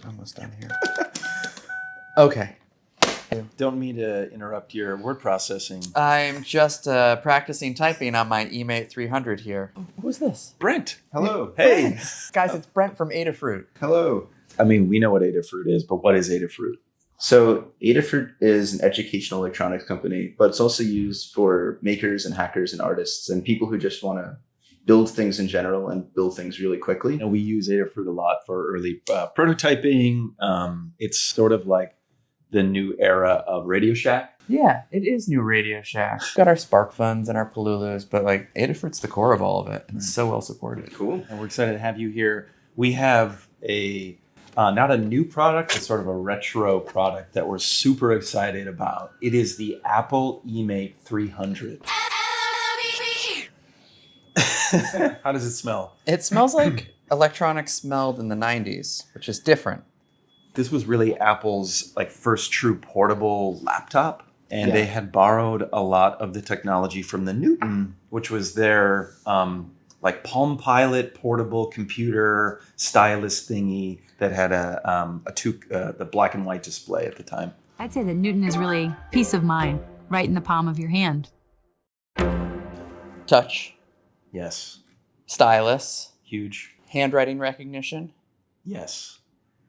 almost done here. Okay. Don't mean to interrupt your word processing. I'm just practicing typing on my eMate 300 here. Oh, who's this? Brent. Hello. Hey. Guys, it's Brent from Adafruit. Hello. I mean, we know what Adafruit is, but what is Adafruit? So Adafruit is an educational electronics company, but it's also used for makers and hackers and artists and people who just want to build things in general and build things really quickly. We use Adafruit a lot for early prototyping. It's sort of like the new era of Radio Shack. Yeah, it is new Radio Shack. We've got our Spark Funds and our Palulus, but like Adafruit's the core of all of it. And it's so well supported. Cool. And we're excited to have you here. We have a not a new product, but sort of a retro product that we're super excited about. It is the Apple eMate 300. How does it smell? It smells like electronics smelled in the 90s, which is different. This was really Apple's like first true portable laptop. And they had borrowed a lot of the technology from the Newton, which was their like Palm Pilot portable computer stylus thingy that had the black and white display at the time. I'd say that Newton is really peace of mind, right in the palm of your hand. Touch, Yes. stylus, Huge. handwriting recognition, Yes.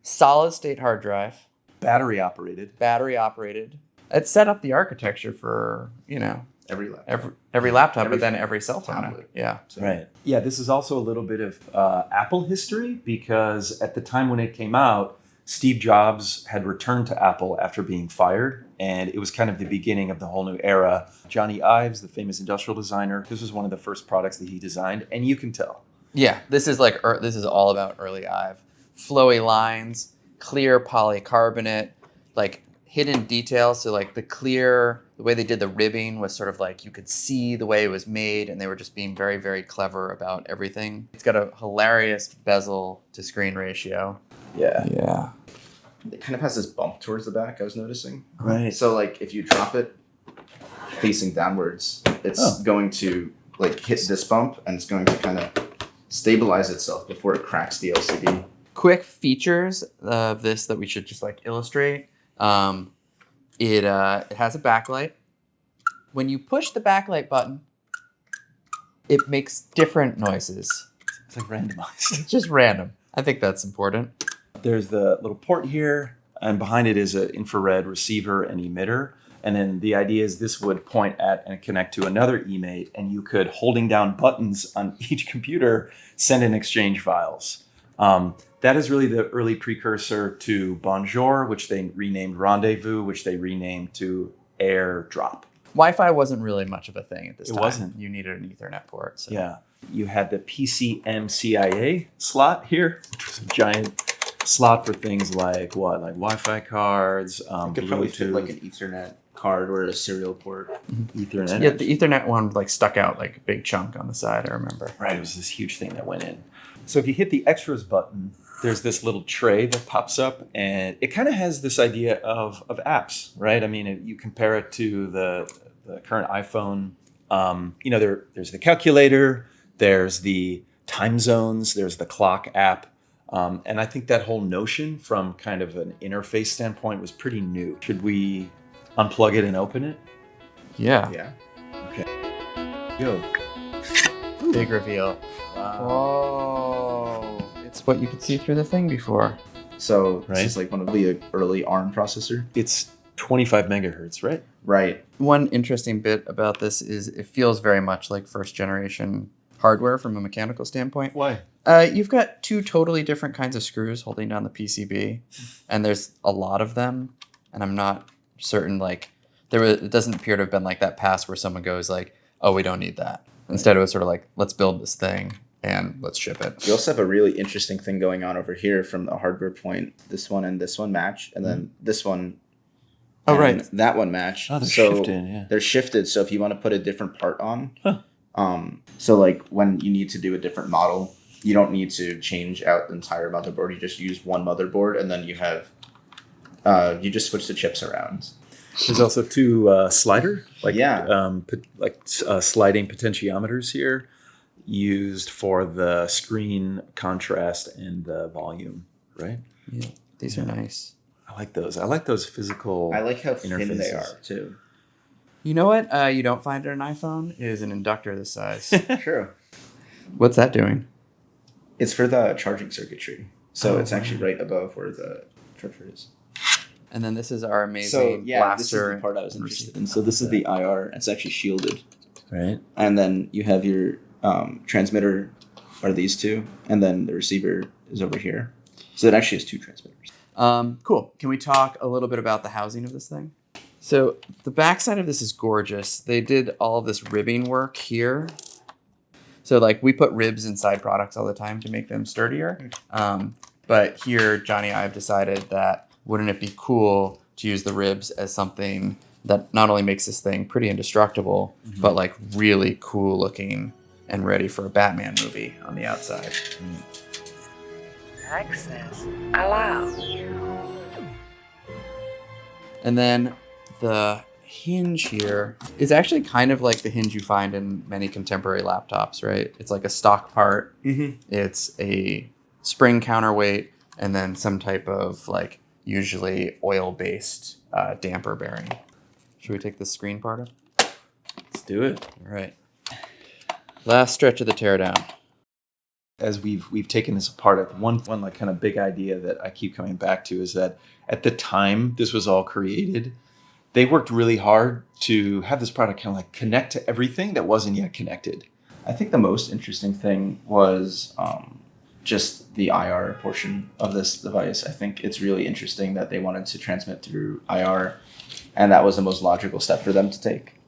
solid state hard drive, Battery operated. battery operated. It set up the architecture for, Every laptop. every laptop, Every but then every cell phone. tablet. Yeah. So, Right. Yeah, this is also a little bit of Apple history because at the time when it came out, Steve Jobs had returned to Apple after being fired, and it was kind of the beginning of the whole new era. Johnny Ives, the famous industrial designer, this was one of the first products that he designed, and you can tell. Yeah, this is all about early Ive. Flowy lines, clear polycarbonate, like hidden details. So like the way they did the ribbing was sort of like you could see the way it was made, and they were just being very, very clever about everything. It's got a hilarious bezel to screen ratio. Yeah. Yeah. It kind of has this bump towards the back, I was noticing. Right. So like if you drop it facing downwards, it's going to like hit this bump and it's going to kind of stabilize itself before it cracks the LCD. Quick features of this that we should just like illustrate. It has a backlight. When you push the backlight button, it makes different noises. It's like randomized. It's just random. I think that's important. There's the little port here, and behind it is an infrared receiver and emitter. And then the idea is this would point at and connect to another eMate, and you could, holding down buttons on each computer, send and exchange files. That is really the early precursor to Bonjour, which they renamed Rendezvous, which they renamed to AirDrop. Wi-Fi wasn't really much of a thing at this time. It wasn't. You needed an Ethernet port. So. Yeah. You had the PCMCIA slot here, which was a giant slot for things like what? Like Wi-Fi cards, It could probably fit Bluetooth, like an Ethernet card or a serial port. Ethernet. Yeah, the Ethernet one like stuck out like a big chunk on the side, I remember. Right, it was this huge thing that went in. So if you hit the extras button, there's this little tray that pops up, and it kind of has this idea of apps, right? I mean, you compare it to the current iPhone. There's the calculator, there's the time zones, there's the clock app. And I think that whole notion from kind of an interface standpoint was pretty new. Should we unplug it and open it? Yeah. Yeah. Okay. Go. Big reveal. Wow. Oh, it's what you could see through the thing before. So Right. this is like one of the early ARM processor. It's 25 megahertz, right? Right. One interesting bit about this is it feels very much like first generation hardware from a mechanical standpoint. Why? You've got two totally different kinds of screws holding down the PCB, and there's a lot of them, and I'm not certain, like, it doesn't appear to have been like that past where someone goes like, oh, we don't need that. Instead, it was sort of like, let's build this thing and let's ship it. You also have a really interesting thing going on over here from the hardware point. This one and this one match, and then this one Oh, and right. that one match. Oh, they're so shifted, yeah. They're shifted, so if you want to put a different part on, Huh. So like when you need to do a different model, you don't need to change out the entire motherboard. You just use one motherboard, and then you have, you just switch the chips around. There's also two slider, sliding potentiometers here, used for the screen contrast and the volume, right? Yeah. These are nice. I like those. I like those physical. I like how thin they interfaces. are too. You know what you don't find in an iPhone is an inductor this size. True. What's that doing? It's for the charging circuitry. So Oh, it's actually wow. right above where the charger is. And then this is our amazing So yeah, this is blaster. the part I was and interested receiver. in. So this is the IR. It's actually shielded. Right. And then you have your transmitter are these two. And then the receiver is over here. So it actually has two transmitters. Cool. Can we talk a little bit about the housing of this thing? So the backside of this is gorgeous. They did all of this ribbing work here. So like we put ribs inside products all the time to make them sturdier. But here, Johnny and I have decided that wouldn't it be cool to use the ribs as something that not only makes this thing pretty indestructible, but like really cool looking and ready for a Batman movie on the outside. Access allowed. And then the hinge here is actually kind of like the hinge you find in many contemporary laptops, right? It's like a stock part. Mm-hmm. It's a spring counterweight and then some type of like usually oil-based damper bearing. Should we take the screen part up? Let's do it. All right. Last stretch of the teardown. As we've taken this apart, one like kind of big idea that I keep coming back to is that at the time this was all created, they worked really hard to have this product kind of like connect to everything that wasn't yet connected. I think the most interesting thing was just the IR portion of this device. I think it's really interesting that they wanted to transmit through IR, and that was the most logical step for them to take.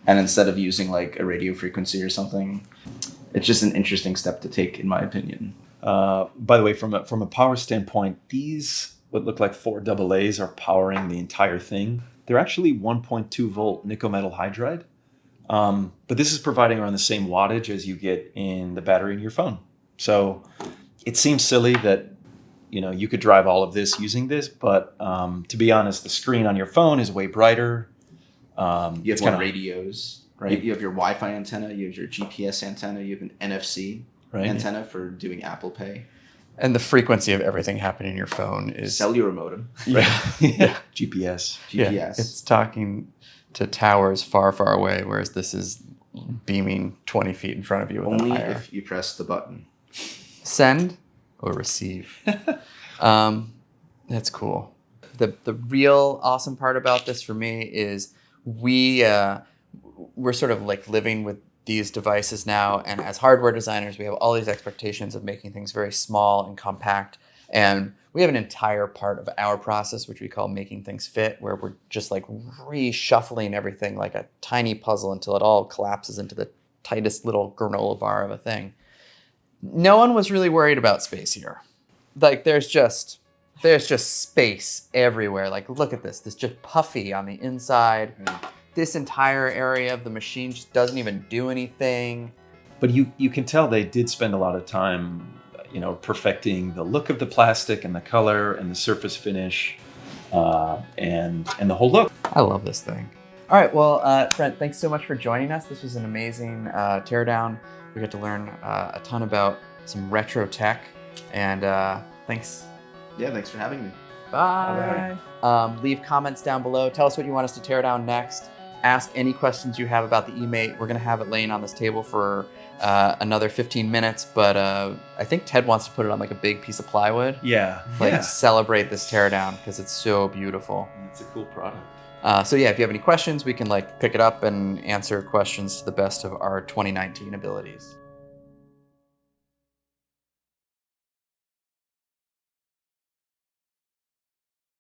And instead of using like a radio frequency or something, it's just an interesting step to take, in my opinion. By the way, from a power standpoint, these what look like 4 AA's are powering the entire thing. They're actually 1.2 volt nickel metal hydride, but this is providing around the same wattage as you get in the battery in your phone. So it seems silly that you could drive all of this using this, but to be honest, the screen on your phone is way brighter. You have radios, right? You have your Wi-Fi antenna, you have your GPS antenna, you have an NFC antenna for doing Apple Pay. And the frequency of everything happening in your phone is Cellular modem. Right. Yeah. GPS. GPS. Yeah, it's talking to towers far, far away, whereas this is beaming 20 feet in front of you with Only an IR. if you press the button. Send or receive. That's cool. The real awesome part about this for me is we're sort of like living with these devices now, and as hardware designers, we have all these expectations of making things very small and compact. And we have an entire part of our process, which we call making things fit, where we're just like reshuffling everything like a tiny puzzle until it all collapses into the tightest little granola bar of a thing. No one was really worried about space here. Like there's just space everywhere. Like look at this. This just puffy on the inside. This entire area of the machine just doesn't even do anything. But you can tell they did spend a lot of time, perfecting the look of the plastic and the color and the surface finish, and the whole look. I love this thing. All right, well, Brent, thanks so much for joining us. This was an amazing teardown. We got to learn a ton about some retro tech, and thanks. Yeah, thanks for having me. Bye. Leave comments down below. Tell us what you want us to tear down next. Ask any questions you have about the eMate. We're going to have it laying on this table for another 15 minutes, but I think Ted wants to put it on like a big piece of plywood. Yeah. To celebrate this teardown because it's so beautiful. It's a cool product. So yeah, if you have any questions, we can like pick it up and answer questions to the best of our 2019 abilities.